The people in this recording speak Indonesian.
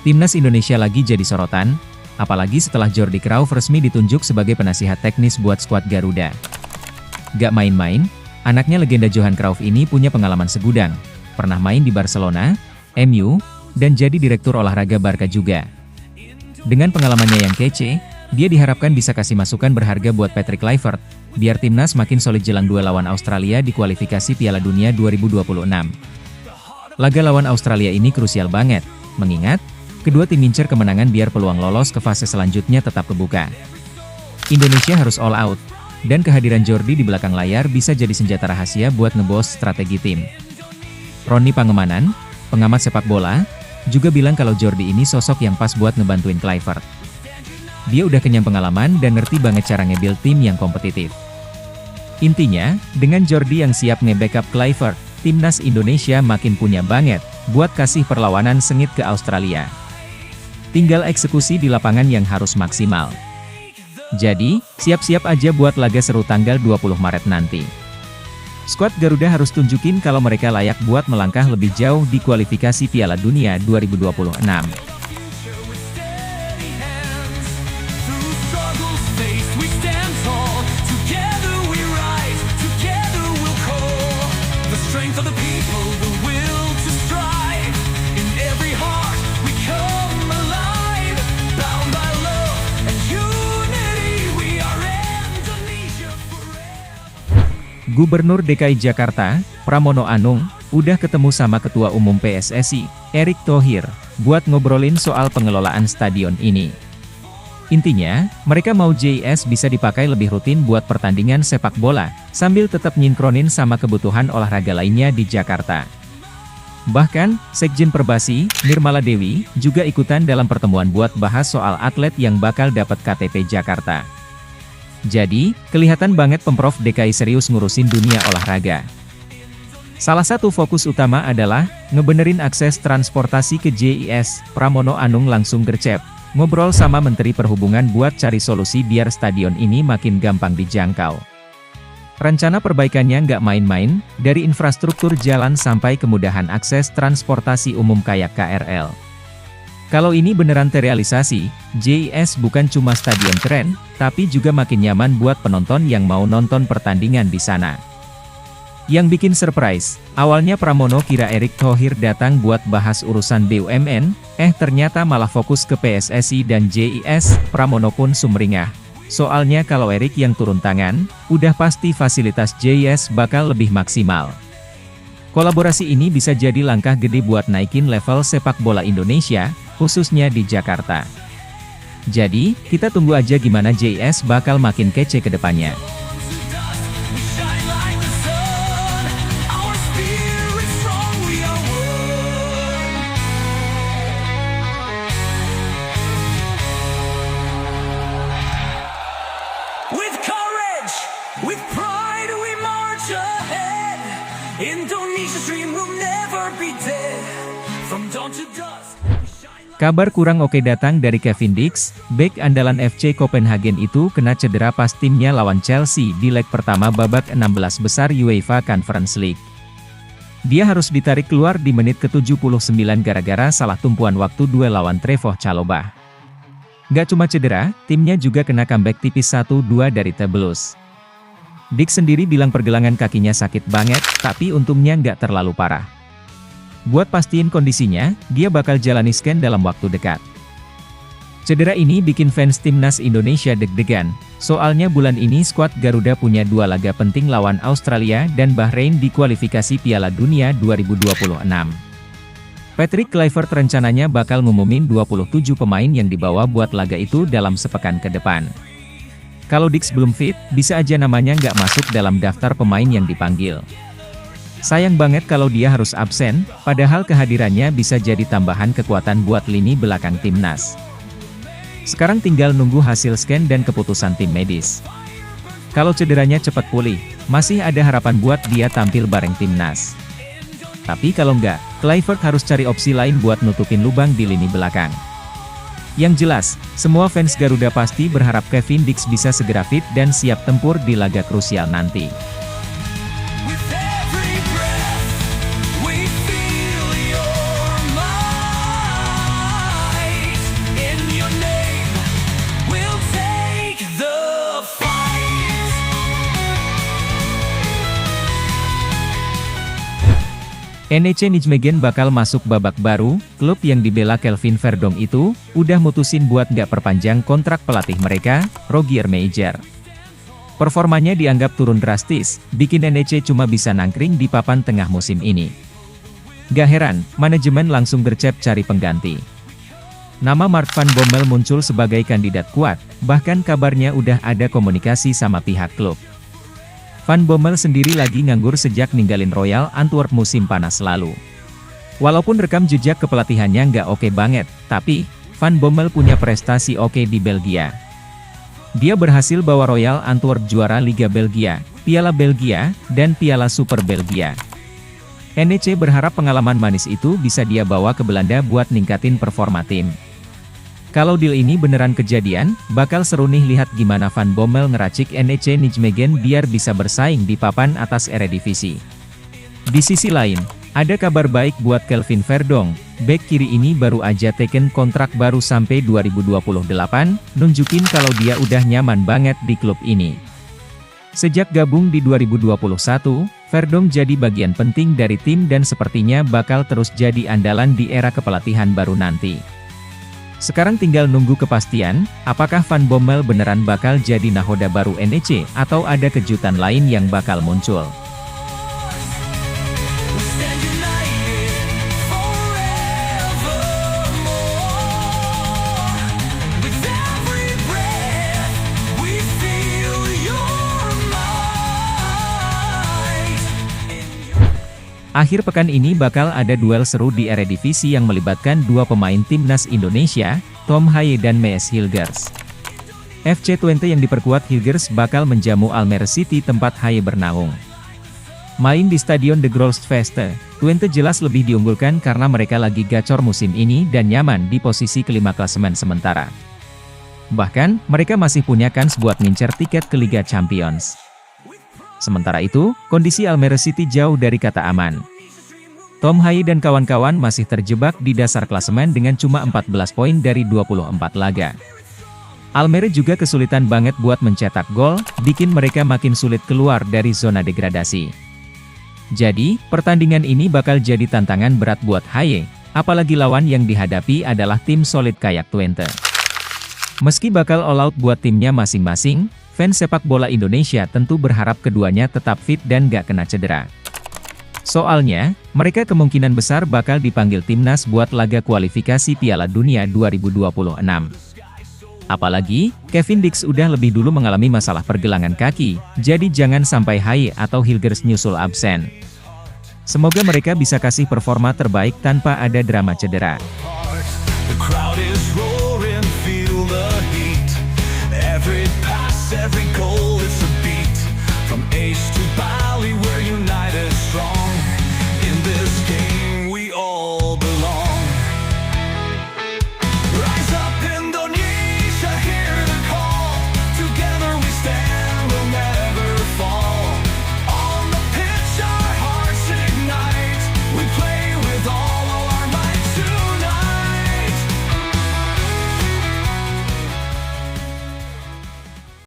Timnas Indonesia lagi jadi sorotan, apalagi setelah Jordi Cruyff resmi ditunjuk sebagai penasihat teknis buat skuad Garuda. Gak main-main, anaknya legenda Johan Cruyff ini punya pengalaman segudang, pernah main di Barcelona, MU, dan jadi direktur olahraga Barca juga. Dengan pengalamannya yang kece, dia diharapkan bisa kasih masukan berharga buat Patrick Kluivert, biar timnas makin solid jelang duel lawan Australia di kualifikasi Piala Dunia 2026. Laga lawan Australia ini krusial banget, mengingat kedua tim incer kemenangan biar peluang lolos ke fase selanjutnya tetap kebuka. Indonesia harus all out, dan kehadiran Jordi di belakang layar bisa jadi senjata rahasia buat ngebos strategi tim. Roni Pangemanan, pengamat sepak bola, juga bilang kalau Jordi ini sosok yang pas buat ngebantuin Kluivert. Dia udah kenyang pengalaman dan ngerti banget cara nge-build tim yang kompetitif. Intinya, dengan Jordi yang siap nge-backup Kluivert, timnas Indonesia makin punya banget buat kasih perlawanan sengit ke Australia. Tinggal eksekusi di lapangan yang harus maksimal. Jadi, siap-siap aja buat laga seru tanggal 20 Maret nanti. Skuad Garuda harus tunjukin kalau mereka layak buat melangkah lebih jauh di kualifikasi Piala Dunia 2026. Gubernur DKI Jakarta, Pramono Anung, udah ketemu sama Ketua Umum PSSI, Erick Thohir, buat ngobrolin soal pengelolaan stadion ini. Intinya, mereka mau JIS bisa dipakai lebih rutin buat pertandingan sepak bola, sambil tetap nyinkronin sama kebutuhan olahraga lainnya di Jakarta. Bahkan, Sekjen Perbasi, Nirmala Dewi, juga ikutan dalam pertemuan buat bahas soal atlet yang bakal dapat KTP Jakarta. Jadi, kelihatan banget Pemprov DKI serius ngurusin dunia olahraga. Salah satu fokus utama adalah ngebenerin akses transportasi ke JIS. Pramono Anung langsung gercep, ngobrol sama Menteri Perhubungan buat cari solusi biar stadion ini makin gampang dijangkau. Rencana perbaikannya nggak main-main, dari infrastruktur jalan sampai kemudahan akses transportasi umum kayak KRL. Kalau ini beneran terrealisasi, JIS bukan cuma stadion keren, tapi juga makin nyaman buat penonton yang mau nonton pertandingan di sana. Yang bikin surprise, awalnya Pramono kira Erick Thohir datang buat bahas urusan BUMN, ternyata malah fokus ke PSSI dan JIS. Pramono pun sumringah. Soalnya kalau Erick yang turun tangan, udah pasti fasilitas JIS bakal lebih maksimal. Kolaborasi ini bisa jadi langkah gede buat naikin level sepak bola Indonesia, khususnya di Jakarta. Jadi, kita tunggu aja gimana JIS bakal makin kece ke depannya. Kabar kurang oke datang dari Kevin Dix, bek andalan FC Copenhagen itu kena cedera pas timnya lawan Chelsea di leg pertama babak 16 besar UEFA Conference League. Dia harus ditarik keluar di menit ke-79 gara-gara salah tumpuan waktu duel lawan Trevoh Chalobah. Gak cuma cedera, timnya juga kena comeback tipis 1-2 dari The Blues. Dix sendiri bilang pergelangan kakinya sakit banget, tapi untungnya nggak terlalu parah. Buat pastiin kondisinya, dia bakal jalani scan dalam waktu dekat. Cedera ini bikin fans timnas Indonesia deg-degan, soalnya bulan ini skuad Garuda punya 2 laga penting lawan Australia dan Bahrain di kualifikasi Piala Dunia 2026. Patrick Kluivert rencananya bakal ngumumin 27 pemain yang dibawa buat laga itu dalam sepekan ke depan. Kalau Dix belum fit, bisa aja namanya nggak masuk dalam daftar pemain yang dipanggil. Sayang banget kalau dia harus absen, padahal kehadirannya bisa jadi tambahan kekuatan buat lini belakang timnas. Sekarang tinggal nunggu hasil scan dan keputusan tim medis. Kalau cederanya cepat pulih, masih ada harapan buat dia tampil bareng timnas. Tapi kalau nggak, Kluivert harus cari opsi lain buat nutupin lubang di lini belakang. Yang jelas, semua fans Garuda pasti berharap Kevin Dix bisa segera fit dan siap tempur di laga krusial nanti. With every breath, we feel your might. In your name, we'll take the fight. NEC Nijmegen bakal masuk babak baru. Klub yang dibela Kelvin Verdong itu udah mutusin buat nggak perpanjang kontrak pelatih mereka, Rogier Meijer. Performanya dianggap turun drastis, bikin NEC cuma bisa nangkring di papan tengah musim ini. Gak heran, manajemen langsung gercep cari pengganti. Nama Mark van Bommel muncul sebagai kandidat kuat, bahkan kabarnya udah ada komunikasi sama pihak klub. Van Bommel sendiri lagi nganggur sejak ninggalin Royal Antwerp musim panas lalu. Walaupun rekam jejak kepelatihannya nggak oke banget, tapi Van Bommel punya prestasi oke di Belgia. Dia berhasil bawa Royal Antwerp juara Liga Belgia, Piala Belgia, dan Piala Super Belgia. NEC berharap pengalaman manis itu bisa dia bawa ke Belanda buat ningkatin performa tim. Kalau deal ini beneran kejadian, bakal seru nih lihat gimana Van Bommel ngeracik NEC Nijmegen biar bisa bersaing di papan atas Eredivisie. Di sisi lain, ada kabar baik buat Kelvin Verdong. Bek kiri ini baru aja teken kontrak baru sampai 2028, nunjukin kalau dia udah nyaman banget di klub ini. Sejak gabung di 2021, Verdong jadi bagian penting dari tim dan sepertinya bakal terus jadi andalan di era kepelatihan baru nanti. Sekarang tinggal nunggu kepastian, apakah Van Bommel beneran bakal jadi nahoda baru NEC, atau ada kejutan lain yang bakal muncul. We stand united forevermore. With every breath, we feel your might. Akhir pekan ini bakal ada duel seru di Eredivisie yang melibatkan dua pemain timnas Indonesia, Tom Haye dan Mees Hilgers. FC Twente yang diperkuat Hilgers bakal menjamu Almere City tempat Haye bernaung. Main di Stadion De Grolsvesten, Twente jelas lebih diunggulkan karena mereka lagi gacor musim ini dan nyaman di posisi kelima klasemen sementara. Bahkan, mereka masih punya kans buat ngincer tiket ke Liga Champions. Sementara itu, kondisi Almere City jauh dari kata aman. Tom Haye dan kawan-kawan masih terjebak di dasar klasemen dengan cuma 14 poin dari 24 laga. Almere juga kesulitan banget buat mencetak gol, bikin mereka makin sulit keluar dari zona degradasi. Jadi, pertandingan ini bakal jadi tantangan berat buat Haye, apalagi lawan yang dihadapi adalah tim solid kayak Twente. Meski bakal all out buat timnya masing-masing, fans sepak bola Indonesia tentu berharap keduanya tetap fit dan gak kena cedera. Soalnya, mereka kemungkinan besar bakal dipanggil timnas buat laga kualifikasi Piala Dunia 2026. Apalagi, Kevin Dix udah lebih dulu mengalami masalah pergelangan kaki, jadi jangan sampai Haye atau Hilgers nyusul absen. Semoga mereka bisa kasih performa terbaik tanpa ada drama cedera. The crowd is roaring, feel the heat. Every pass, every goal, it's a beat. From Ace to Bali, we're united.